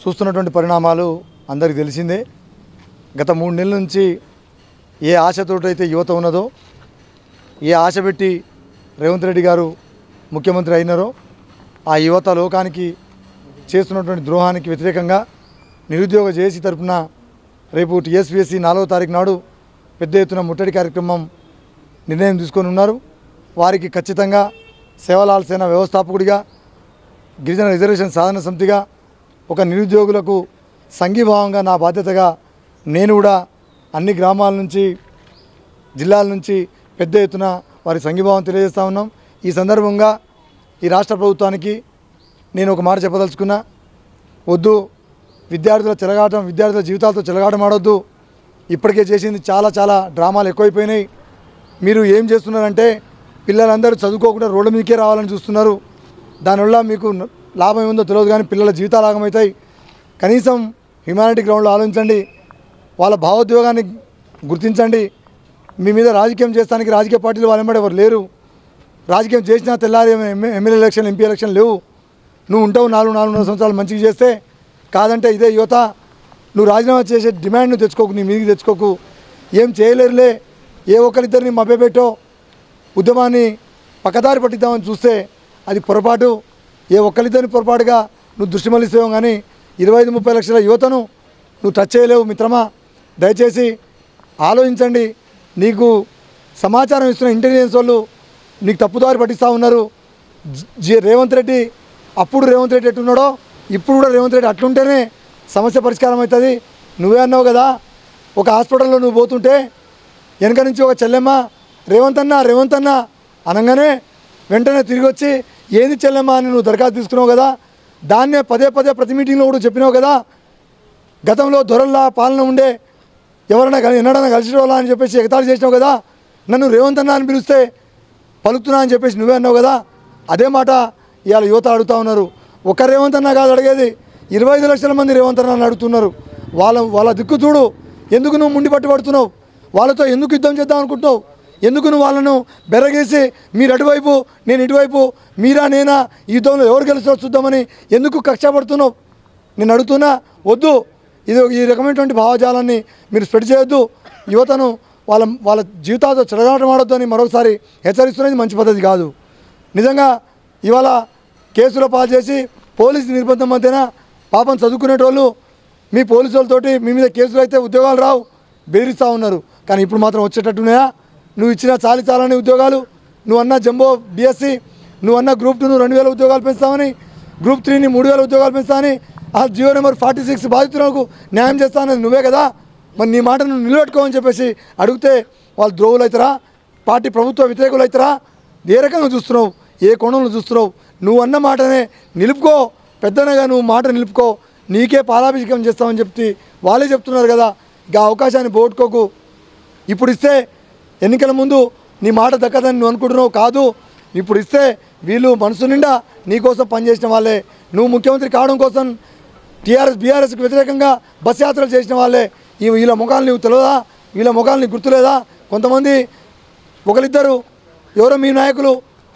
చూస్తున్నటువంటి పరిణామాలు అందరికీ తెలిసిందే. గత 3 నెలల నుంచి ఏ ఆశతోటైతే యువత ఉన్నదో, ఏ ఆశ పెట్టి రేవంత్ రెడ్డి గారు ముఖ్యమంత్రి అయినారో ఆ యువత లోకానికి చేస్తున్నటువంటి ద్రోహానికి వ్యతిరేకంగా నిరుద్యోగ జేఏసీ తరఫున రేపు టీఎస్పీఎస్సీ 4వ తారీఖు నాడు పెద్ద ఎత్తున ముట్టడి కార్యక్రమం నిర్ణయం తీసుకొని ఉన్నారు. వారికి ఖచ్చితంగా సేవలాల్ సేన వ్యవస్థాపకుడిగా, గిరిజన రిజర్వేషన్ సాధన సమితిగా, ఒక నిరుద్యోగులకు సంఘీభావంగా నా బాధ్యతగా నేను కూడా అన్ని గ్రామాల నుంచి, జిల్లాల నుంచి పెద్ద ఎత్తున వారి సంఘీభావం తెలియజేస్తూ ఉన్నాం. ఈ సందర్భంగా ఈ రాష్ట్ర ప్రభుత్వానికి నేను ఒక మాట చెప్పదలుచుకున్నా. వద్దు, విద్యార్థుల చెలగాటం, విద్యార్థుల జీవితాలతో చెలగాటం ఆడొద్దు. ఇప్పటికే చేసింది చాలా డ్రామాలు ఎక్కువైపోయినాయి. మీరు ఏం చేస్తున్నారంటే పిల్లలందరూ చదువుకోకుండా రోడ్ల మీదకే రావాలని చూస్తున్నారు. దానివల్ల మీకు లాభం ఏముందో తెలియదు, కానీ పిల్లల జీవితాలు ఆగమవుతాయి. కనీసం హ్యుమానిటీ గ్రౌండ్లో ఆలోచించండి, వాళ్ళ భావోద్వేగాన్ని గుర్తించండి. మీ మీద రాజకీయం చేస్తానికి రాజకీయ పార్టీలు వాళ్ళెంబడి ఎవరు లేరు. రాజకీయం చేసినా తెల్లారి ఎమ్మెల్యే ఎలక్షన్, ఎంపీ ఎలక్షన్ లేవు. నువ్వు ఉంటావు 4 సంవత్సరాలు మంచిగా చేస్తే, కాదంటే ఇదే యువత నువ్వు రాజీనామా చేసే డిమాండ్ నువ్వు తెచ్చుకోకు, నీ మీదికి తెచ్చుకోకు. ఏం చేయలేరులే, ఏ ఒక్కరిద్దరిని మభ్యపెట్టో ఉద్యమాన్ని పక్కదారి పట్టిద్దామని చూస్తే అది పొరపాటు. ఏ ఒక్కరిద్దరిని పొరపాటుగా నువ్వు దృష్టి మళ్ళిస్తావు, కానీ 25-30 లక్షల యువతను నువ్వు టచ్ చేయలేవు. మిత్రమా, దయచేసి ఆలోచించండి. నీకు సమాచారం ఇస్తున్న ఇంటెలిజెన్స్ వాళ్ళు నీకు తప్పుదారి పట్టిస్తూ ఉన్నారు. రేవంత్ రెడ్డి అప్పుడు రేవంత్ రెడ్డి ఎట్టున్నాడో ఇప్పుడు కూడా రేవంత్ రెడ్డి అట్లుంటేనే సమస్య పరిష్కారం అవుతుంది. నువ్వే అన్నావు కదా, ఒక హాస్పిటల్లో నువ్వు పోతుంటే వెనక నుంచి ఒక చెల్లెమ్మ రేవంత్ అన్న అనగానే వెంటనే తిరిగి వచ్చి ఏంది చెల్లెమ్మ అని నువ్వు దరఖాస్తు తీసుకున్నావు కదా. దాన్నే పదే ప్రతి మీటింగ్లో కూడా చెప్పినావు కదా. గతంలో దొరల్లా పాలన ఉండే ఎన్నడన్నా కలిసి వాళ్ళ అని చెప్పేసి ఎగతాళి చేసినావు కదా. నన్ను రేవంత్ అన్న అని పిలిస్తే పలుకుతున్నా అని చెప్పేసి నువ్వే అన్నావు కదా. అదే మాట ఇవాళ యువత అడుగుతూ ఉన్నారు. ఒక రేవంత్ అన్న కాదు అడిగేది, 25 లక్షల మంది రేవంత్ అన్న అడుగుతున్నారు. వాళ్ళ దిక్కు చూడు. ఎందుకు నువ్వు ముండి పట్టుబడుతున్నావు? వాళ్ళతో ఎందుకు యుద్ధం చేద్దాం అనుకుంటున్నావు? ఎందుకు నువ్వు వాళ్ళను బెరగేసి మీరు అటువైపు నేను ఇటువైపు, మీరా నేనా, ఈ యుద్ధంలో ఎవరు గెలుస్తారో చూద్దామని ఎందుకు కక్ష పడుతున్నావు? నేను అడుగుతున్నా, వద్దు. ఈ రకమైనటువంటి భావజాలాన్ని మీరు స్ప్రెడ్ చేయొద్దు. యువతను వాళ్ళ జీవితాలతో చెలగాటం ఆడొద్దు అని మరొకసారి హెచ్చరిస్తున్నది మంచి పద్ధతి కాదు. నిజంగా ఇవాళ కేసులో పాలు చేసి పోలీసు నిర్బంధం మధ్యన పాపం చదువుకునేటోళ్ళు మీ పోలీసు వాళ్ళతోటి మీ మీద కేసులు అయితే ఉద్యోగాలు రావు బెదిరిస్తూ ఉన్నారు. కానీ ఇప్పుడు మాత్రం వచ్చేటట్టున్నాయా? నువ్వు ఇచ్చిన చాలానే ఉద్యోగాలు, నువ్వు అన్న జంబో డిఎస్సి, నువ్వు అన్న గ్రూప్ 2 నువ్వు 2000 ఉద్యోగాలు పెంచుతామని, గ్రూప్ 3ని 3000 ఉద్యోగాలు పెంచుతామని, ఆ జియో నెంబర్ 46 బాధితులకు న్యాయం చేస్తానని నువ్వే కదా. మరి నీ మాట నువ్వు నిలబెట్టుకోమని చెప్పేసి అడిగితే వాళ్ళు ద్రోహులు అవుతారా? పార్టీ ప్రభుత్వ వ్యతిరేకులు అవుతారా? ఏ రకంగా చూస్తున్నావు? ఏ కోణంలో చూస్తున్నావు? నువ్వు అన్న మాటనే నిలుపుకో, పెద్దనగా నువ్వు మాట నిలుపుకో. నీకే పాలాభిషేకం చేస్తామని చెప్పి వాళ్ళే చెప్తున్నారు కదా. ఇక అవకాశాన్ని పోగొట్టుకోకు. ఇప్పుడు ఇస్తే ఎన్నికల ముందు నీ మాట దక్కదని నువ్వు అనుకుంటున్నావు. కాదు, ఇప్పుడు ఇస్తే వీళ్ళు మనసు నిండా నీకోసం పనిచేసిన వాళ్ళే. నువ్వు ముఖ్యమంత్రి కావడం కోసం బీఆర్ఎస్కి వ్యతిరేకంగా బస్ యాత్రలు చేసిన వాళ్ళే. వీళ్ళ ముఖాలు నీవు తెలియదా? వీళ్ళ ముఖాలు నీకు గుర్తులేదా? కొంతమంది ఒకరిద్దరు ఎవరో మీ నాయకులు,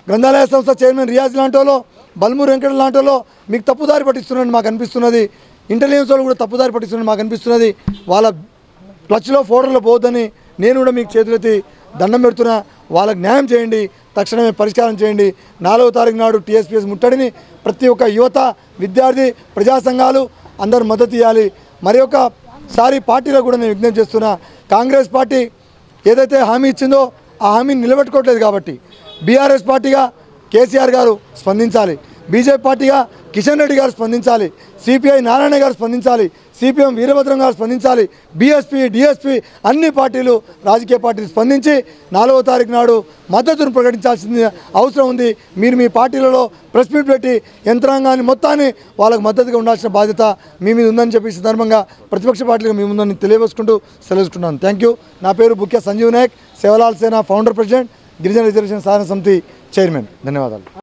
గ్రంథాలయ సంస్థ చైర్మన్ రియాజ్ లాంటి వాళ్ళు, బల్మూరు వెంకట లాంటి వాళ్ళు మీకు తప్పుదారి పట్టిస్తున్నారని మాకు అనిపిస్తున్నది. ఇంటెలిజెన్స్ వాళ్ళు కూడా తప్పుదారి పట్టిస్తున్నారని మాకు అనిపిస్తున్నది. వాళ్ళ క్లచ్లో ఫోటోలో పోవద్దని నేను కూడా మీకు చేతులెత్తి దండం పెడుతున్నా. వాళ్ళకి న్యాయం చేయండి, తక్షణమే పరిష్కారం చేయండి. 4వ తారీఖు నాడు టీఎస్పీఎస్ ముట్టడిని ప్రతి ఒక్క యువత, విద్యార్థి, ప్రజా సంఘాలు అందరూ మద్దతు ఇవ్వాలి. మరి ఒకసారి పార్టీలో కూడా నేను విజ్ఞప్తి చేస్తున్నా. కాంగ్రెస్ పార్టీ ఏదైతే హామీ ఇచ్చిందో ఆ హామీని నిలబెట్టుకోవట్లేదు కాబట్టి బీఆర్ఎస్ పార్టీగా కేసీఆర్ గారు స్పందించాలి, బీజేపీ పార్టీగా కిషన్ రెడ్డి గారు స్పందించాలి, సిపిఐ నారాయణ గారు స్పందించాలి, సిపిఎం వీరభద్రం గారు స్పందించాలి, బీఎస్పీ, డిఎస్పీ అన్ని పార్టీలు, రాజకీయ పార్టీలు స్పందించి 4వ తారీఖు నాడు మద్దతును ప్రకటించాల్సిన అవసరం ఉంది. మీరు మీ పార్టీలలో ప్రెస్ మీట్ పెట్టి యంత్రాంగాన్ని మొత్తాన్ని వాళ్ళకు మద్దతుగా ఉండాల్సిన బాధ్యత మీ మీద ఉందని చెప్పి సందర్భంగా ప్రతిపక్ష పార్టీగా మీ ముందని తెలియవేసుకుంటూ సెలవుకుంటున్నాను. Thank you. నా పేరు బుక్య సంజీవ్ నాయక్, సేవలాల్ సేన ఫౌండర్ ప్రెసిడెంట్, గిరిజన రిజర్వేషన్ సాధన సమితి చైర్మన్. ధన్యవాదాలు.